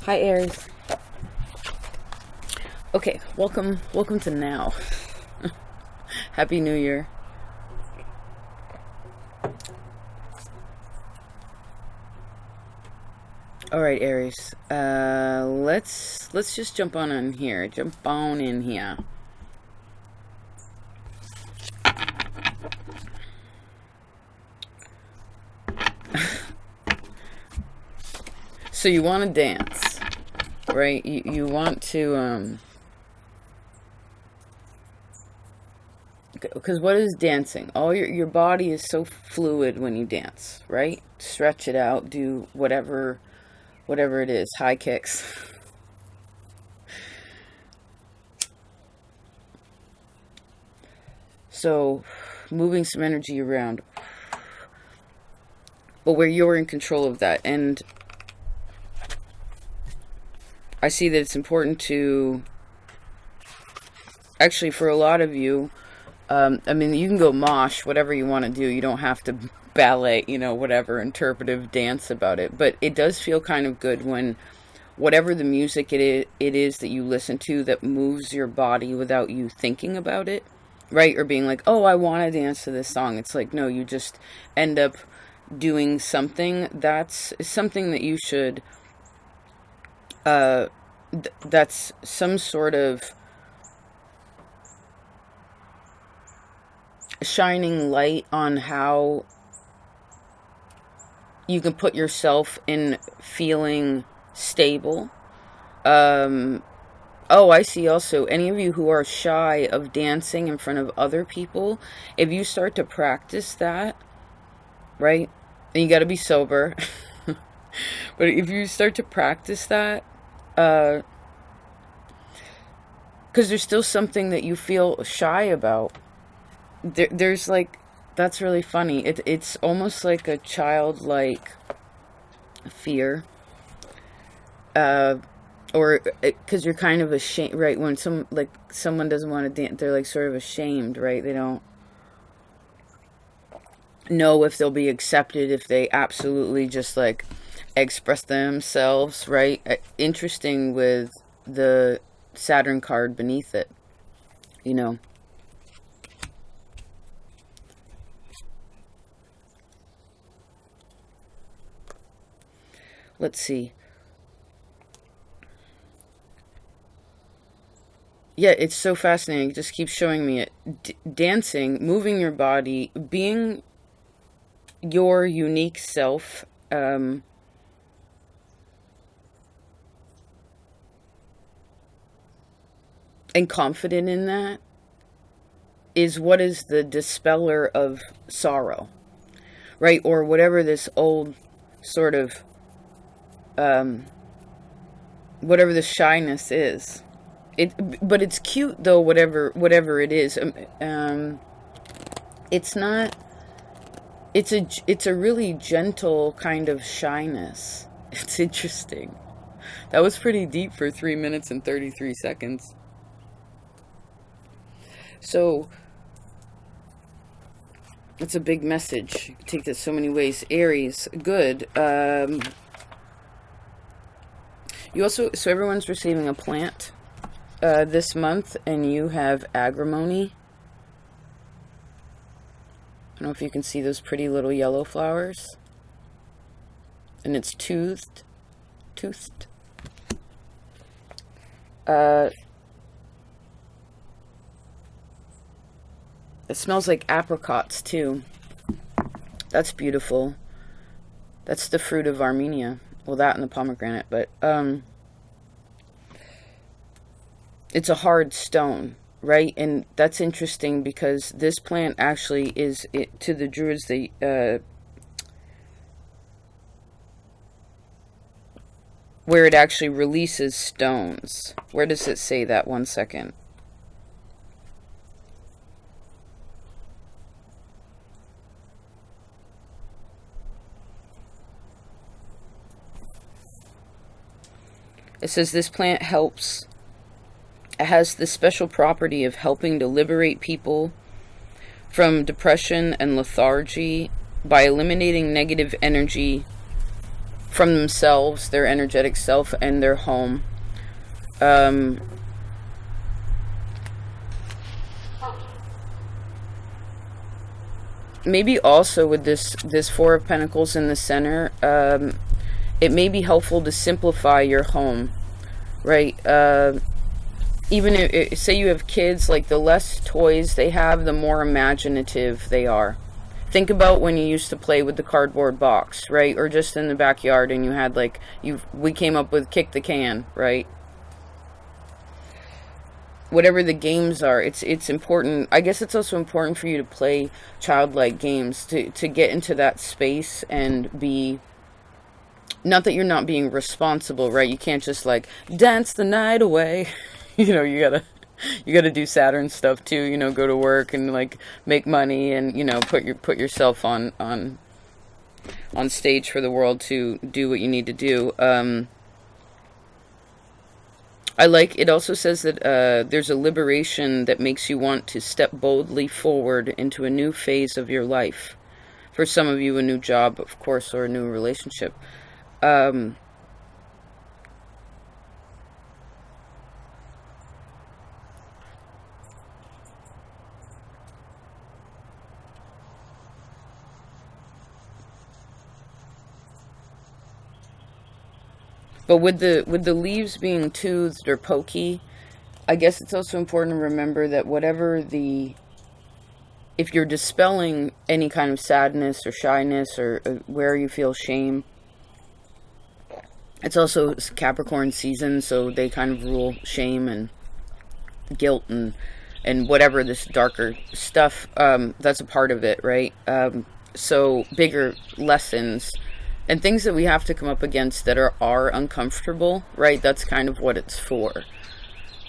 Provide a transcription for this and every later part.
Hi, Aries. Okay, welcome to now. Happy New Year. All right, Aries. Let's just jump on in here. Jump on in here. So you want to dance, right? You want to because what is dancing? All your body is so fluid when you dance, right? Stretch it out, do whatever it is, high kicks. So moving some energy around, but where you're in control of that. And I see that it's important to, actually for a lot of you, I mean, you can go mosh, whatever you want to do. You don't have to ballet, whatever, interpretive dance about it. But it does feel kind of good when whatever the music it is that you listen to that moves your body without you thinking about it, right? Or being like, oh, I want to dance to this song. It's like, no, you just end up doing something. That's something that you should, that's some sort of shining light on how you can put yourself in feeling stable. Oh, I see also any of you who are shy of dancing in front of other people, if you start to practice that, right? And you got to be sober. But if you start to practice that, because there's still something that you feel shy about. There's like, that's really funny. It's almost like a childlike fear. Or because you're kind of ashamed, right? When someone doesn't want to dance, they're like sort of ashamed, right? They don't know if they'll be accepted if they absolutely just like express themselves, right? Interesting with the Saturn card beneath it, Let's see. Yeah, it's so fascinating. It just keeps showing me it. Dancing, moving your body, being your unique self, and confident in that is what is the dispeller of sorrow, right? Or whatever this old sort of, whatever the shyness is. But it's cute though, whatever it is. It's not, it's a really gentle kind of shyness. It's interesting. That was pretty deep for 3 minutes and 33 seconds. So it's a big message. You can take this so many ways. Aries, good. You also, so everyone's receiving a plant this month, and you have agrimony. I don't know if you can see those pretty little yellow flowers. And it's toothed. It smells like apricots too. That's beautiful. That's the fruit of Armenia. Well, that and the pomegranate, but it's a hard stone, right? And that's interesting because this plant actually is, to the Druids, where it actually releases stones. Where does it say that? 1 second. It says this plant helps. It has the special property of helping to liberate people from depression and lethargy by eliminating negative energy from themselves, their energetic self, and their home. Maybe also with this Four of Pentacles in the center, it may be helpful to simplify your home, right? Even if, say you have kids, like the less toys they have, the more imaginative they are. Think about when you used to play with the cardboard box, right? Or just in the backyard and you had like, we came up with kick the can, right? Whatever the games are, it's important. I guess it's also important for you to play childlike games, to get into that space and be, not that you're not being responsible, right? You can't just like dance the night away. You know, you gotta do Saturn stuff too, you know, go to work and like make money and, you know, put yourself on stage for the world to do what you need to do. I like, it also says that there's a liberation that makes you want to step boldly forward into a new phase of your life. For some of you, a new job, of course, or a new relationship. But with the leaves being toothed or pokey, I guess it's also important to remember that if you're dispelling any kind of sadness or shyness or where you feel shame, it's also Capricorn season, so they kind of rule shame and guilt and whatever this darker stuff, that's a part of it, right? So bigger lessons and things that we have to come up against that are uncomfortable, right? That's kind of what it's for.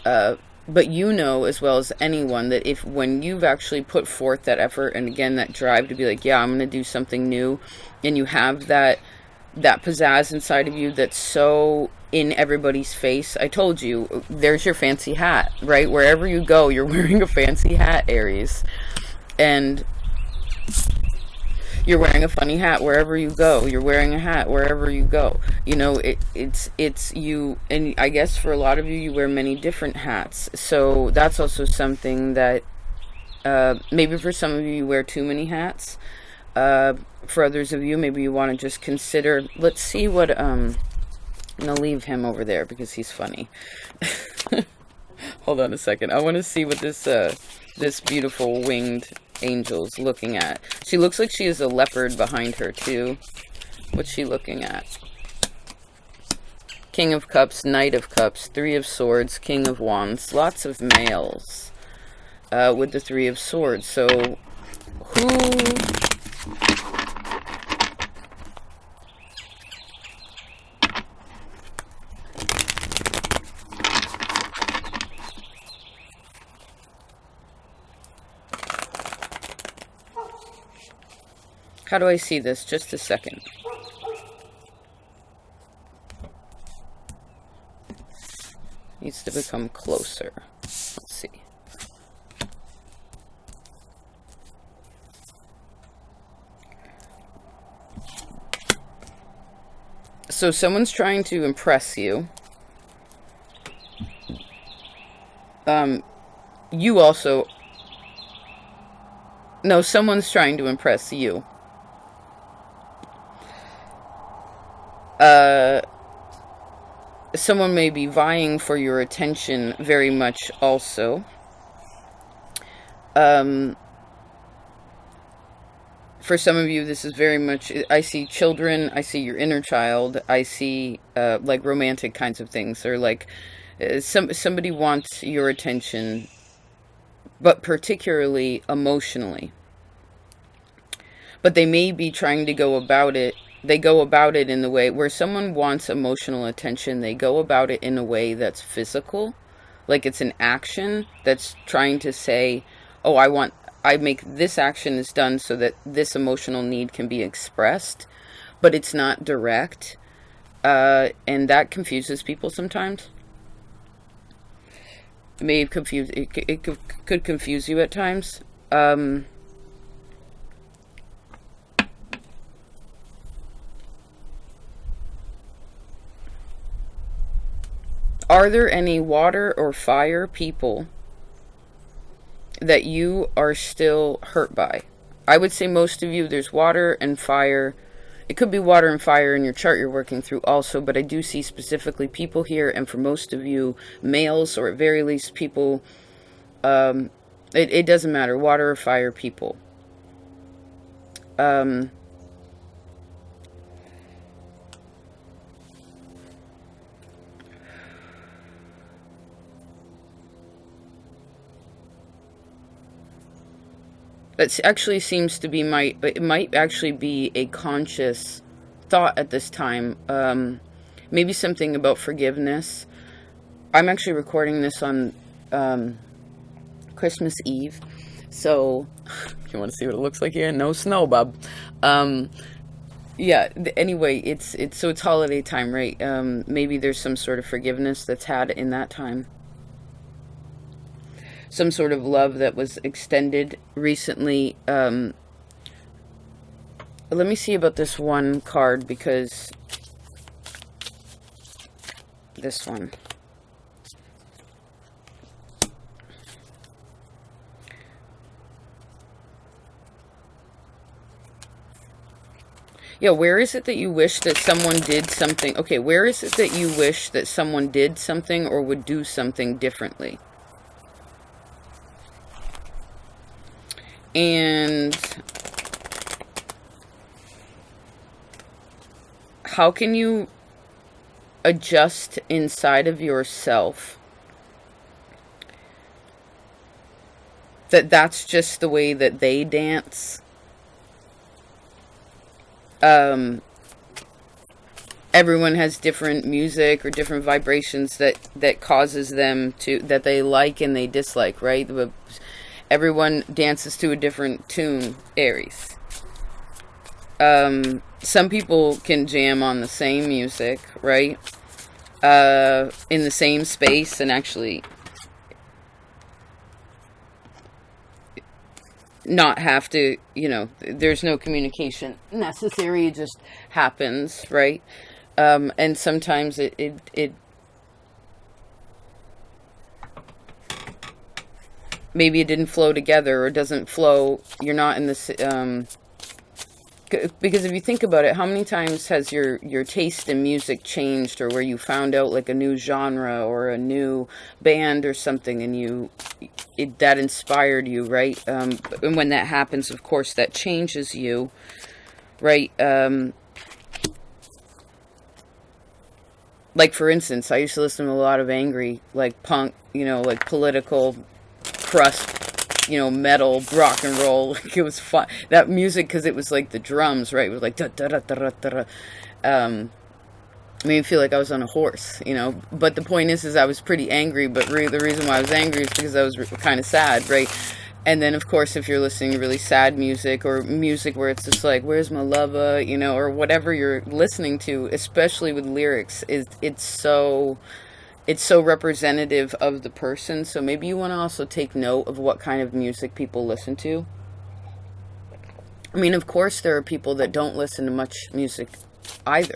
But you know as well as anyone that when you've actually put forth that effort and again that drive to be like, yeah, I'm going to do something new, and you have that pizzazz inside of you that's so in everybody's face. I told you, there's your fancy hat, right? Wherever you go, you're wearing a fancy hat, Aries. And you're wearing a funny hat wherever you go. You're wearing a hat wherever you go. You know, it's you, and I guess for a lot of you, you wear many different hats. So that's also something that maybe for some of you, you wear too many hats. For others of you, maybe you want to just consider, let's see what, I'm going to leave him over there because he's funny. Hold on a second. I want to see what this beautiful winged angel's looking at. She looks like she has a leopard behind her too. What's she looking at? King of Cups, Knight of Cups, Three of Swords, King of Wands. Lots of males with the Three of Swords. So who... How do I see this? Just a second. Needs to become closer. Let's see. So someone's trying to impress you. You also... No, someone's trying to impress you. Someone may be vying for your attention very much also. For some of you, this is very much, I see children, I see your inner child, I see like romantic kinds of things, or like somebody wants your attention, but particularly emotionally. But they may be trying to go about it. They go about it in the way where someone wants emotional attention. They go about it in a way that's physical, like it's an action that's trying to say, oh, I make this action is done so that this emotional need can be expressed, but it's not direct. And that confuses people sometimes. It may confuse, it could confuse you at times. Are there any water or fire people that you are still hurt by? I would say most of you, there's water and fire. It could be water and fire in your chart you're working through also, but I do see specifically people here, and for most of you, males, or at very least people, it doesn't matter, water or fire people. That actually seems to be it might actually be a conscious thought at this time. Maybe something about forgiveness. I'm actually recording this on Christmas Eve, so if you want to see what it looks like here, no snow, bub. Yeah, anyway, it's holiday time, right? Maybe there's some sort of forgiveness that's had in that time. Some sort of love that was extended recently. Let me see about this one card, because this one. Yeah, where is it that you wish that someone did something? Okay, where is it that you wish that someone did something or would do something differently? And how can you adjust inside of yourself that that's just the way that they dance? Everyone has different music or different vibrations that causes them to, that they like and they dislike, right? Everyone dances to a different tune, Aries. Some people can jam on the same music, right? In the same space, and actually not have to, there's no communication necessary, it just happens, right? And sometimes it maybe it didn't flow together, or doesn't flow, you're not in this, because if you think about it, how many times has your taste in music changed, or where you found out like a new genre or a new band or something, and that inspired you, right? And when that happens, of course, that changes you, right? Like, for instance, I used to listen to a lot of angry, like, punk, like political crust, metal, rock and roll. Like, it was fun. That music, because it was like the drums, right? It was like da da da da da da. Made me feel like I was on a horse, But the point is I was pretty angry. But really, the reason why I was angry is because I was kind of sad, right? And then, of course, if you're listening to really sad music, or music where it's just like, "Where's my lover?" Or whatever you're listening to, especially with lyrics, it's so representative of the person. So maybe you want to also take note of what kind of music people listen to. I mean, of course, there are people that don't listen to much music either.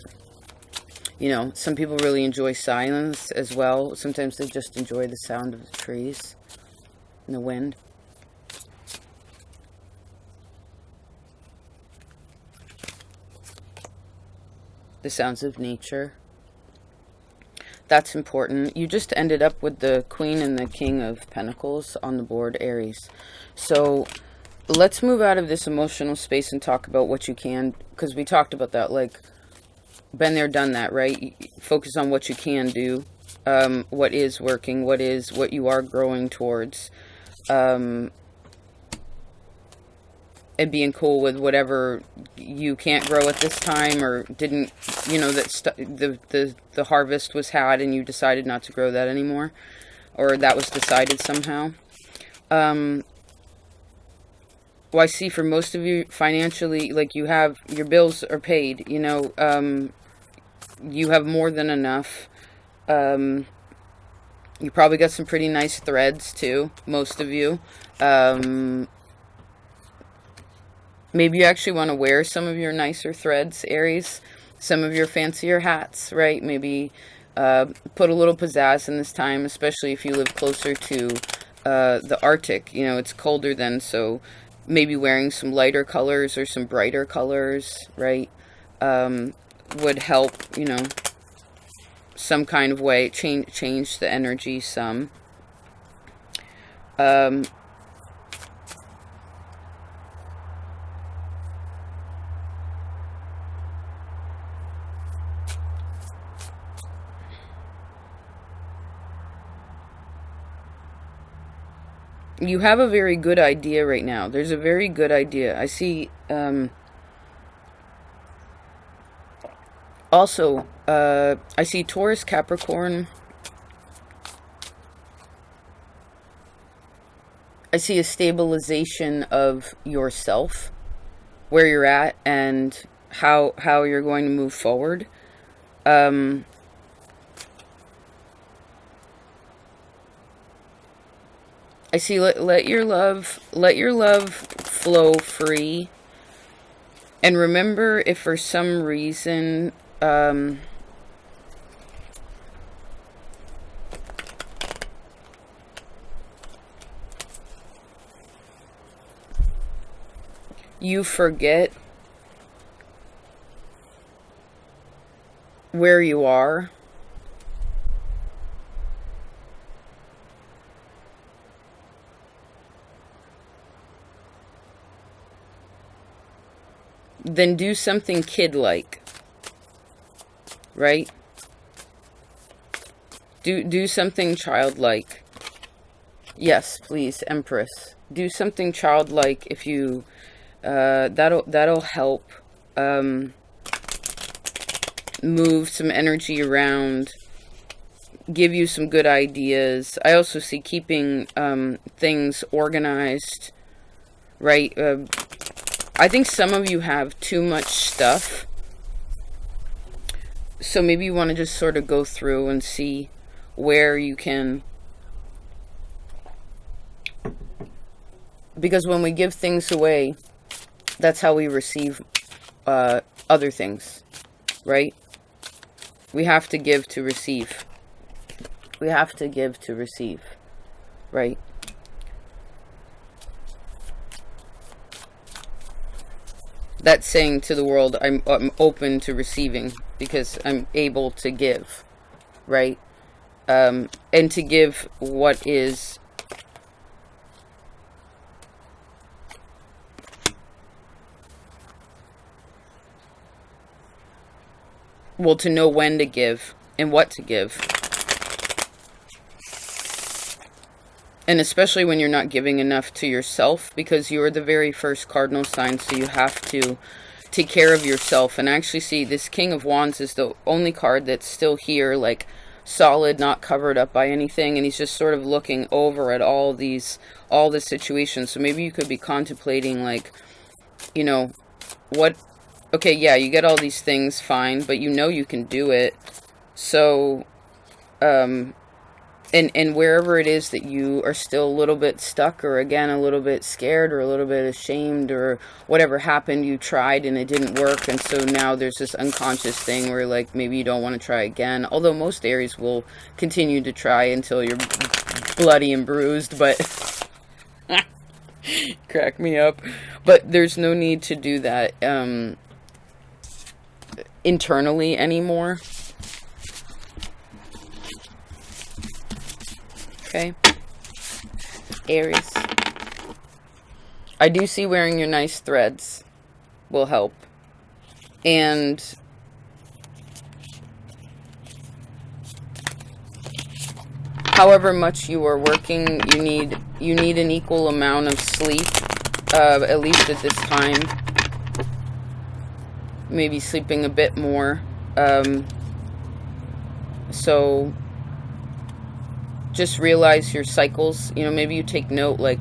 Some people really enjoy silence as well. Sometimes they just enjoy the sound of the trees and the wind. The sounds of nature. That's important. You just ended up with the Queen and the King of Pentacles on the board, Aries. So let's move out of this emotional space and talk about what you can, because we talked about that, like, been there, done that, right? Focus on what you can do, what is working, what you are growing towards, and being cool with whatever you can't grow at this time, or didn't, that the harvest was had and you decided not to grow that anymore, or that was decided somehow. Well, I see for most of you, financially, like, you have, your bills are paid, you have more than enough. You probably got some pretty nice threads too, most of you. Maybe you actually want to wear some of your nicer threads, Aries. Some of your fancier hats, right? Maybe Put a little pizzazz in this time, especially if you live closer to the Arctic. You know, it's colder then, so maybe wearing some lighter colors or some brighter colors, right, would help, you know, some kind of way, change the energy some. You have a very good idea right now. There's a very good idea. I see, also, I see Taurus, Capricorn. I see a stabilization of yourself, where you're at, and how you're going to move forward. I see let your love flow free. And remember, if for some reason you forget where you are, then do something kid-like, right? Do something childlike. Yes, please, Empress. Do something childlike if you, that'll help move some energy around, give you some good ideas. I also see keeping things organized, right? I think some of you have too much stuff. So maybe you want to just sort of go through and see where you can. Because when we give things away, that's how we receive other things, right? We have to give to receive. We have to give to receive, right? That's saying to the world, I'm open to receiving because I'm able to give, right? And to give what is well, to know when to give and what to give. And especially when you're not giving enough to yourself, because you're the very first cardinal sign, so you have to take care of yourself. And I actually see this King of Wands is the only card that's still here, like solid, not covered up by anything. And he's just sort of looking over at all the situations. So maybe you could be contemplating, like, you know, what, okay, yeah, you get all these things, fine, but you know you can do it. So, and wherever it is that you are still a little bit stuck, or again, a little bit scared, or a little bit ashamed, or whatever happened, you tried and it didn't work, and so now there's this unconscious thing where, like, maybe you don't want to try again. Although most Aries will continue to try until you're bloody and bruised, but crack me up. But there's no need to do that internally anymore. Okay, Aries. I do see wearing your nice threads will help. And however much you are working, you need an equal amount of sleep, at least at this time. Maybe sleeping a bit more. So just realize your cycles. You know, maybe you take note, like,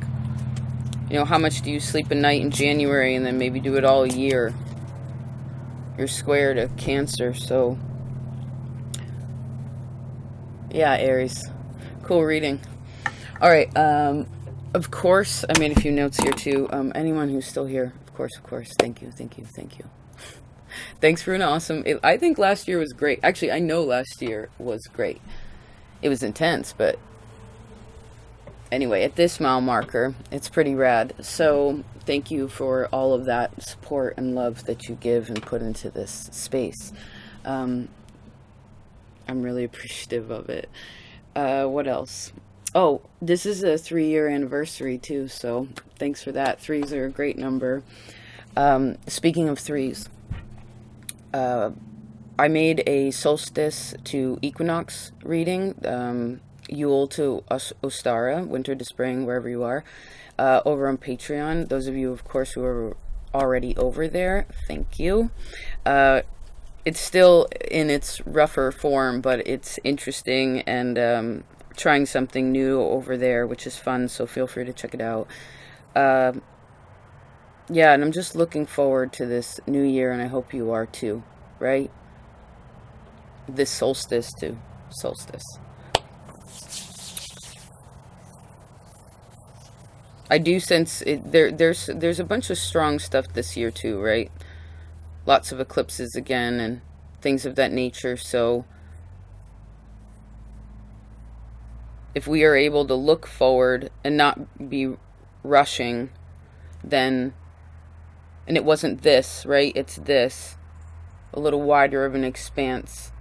you know, how much do you sleep a night in January, and then maybe do it all a year. You're square to Cancer, so yeah, Aries. Cool reading. All right, of course, I made a few notes here too. Anyone who's still here, of course, thank you. Thanks for an awesome. I think last year was great. Actually, I know last year was great. It was intense, but anyway, at this mile marker, it's pretty rad. So thank you for all of that support and love that you give and put into this space. I'm really appreciative of it. What else? Oh, this is a 3-year anniversary too, so thanks for that. 3s are a great number. Speaking of 3s, I made a solstice to equinox reading, Yule to Ostara, winter to spring, wherever you are, over on Patreon. Those of you, of course, who are already over there, thank you. It's still in its rougher form, but it's interesting, and trying something new over there, which is fun, so feel free to check it out. Yeah, and I'm just looking forward to this new year, and I hope you are too, right? This solstice too. Solstice. I do sense it, there's a bunch of strong stuff this year too, right? Lots of eclipses again and things of that nature, so if we are able to look forward and not be rushing, then, and it wasn't this, right? It's this, a little wider of an expanse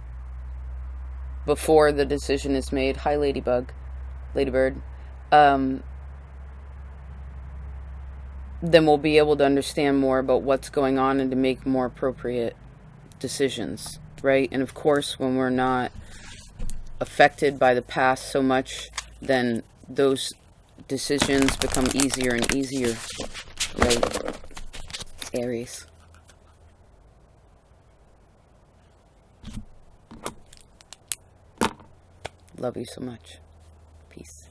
before the decision is made. Hi, Ladybird. Then we'll be able to understand more about what's going on and to make more appropriate decisions, right? And of course, when we're not affected by the past so much, then those decisions become easier and easier, right? Aries. Love you so much. Peace.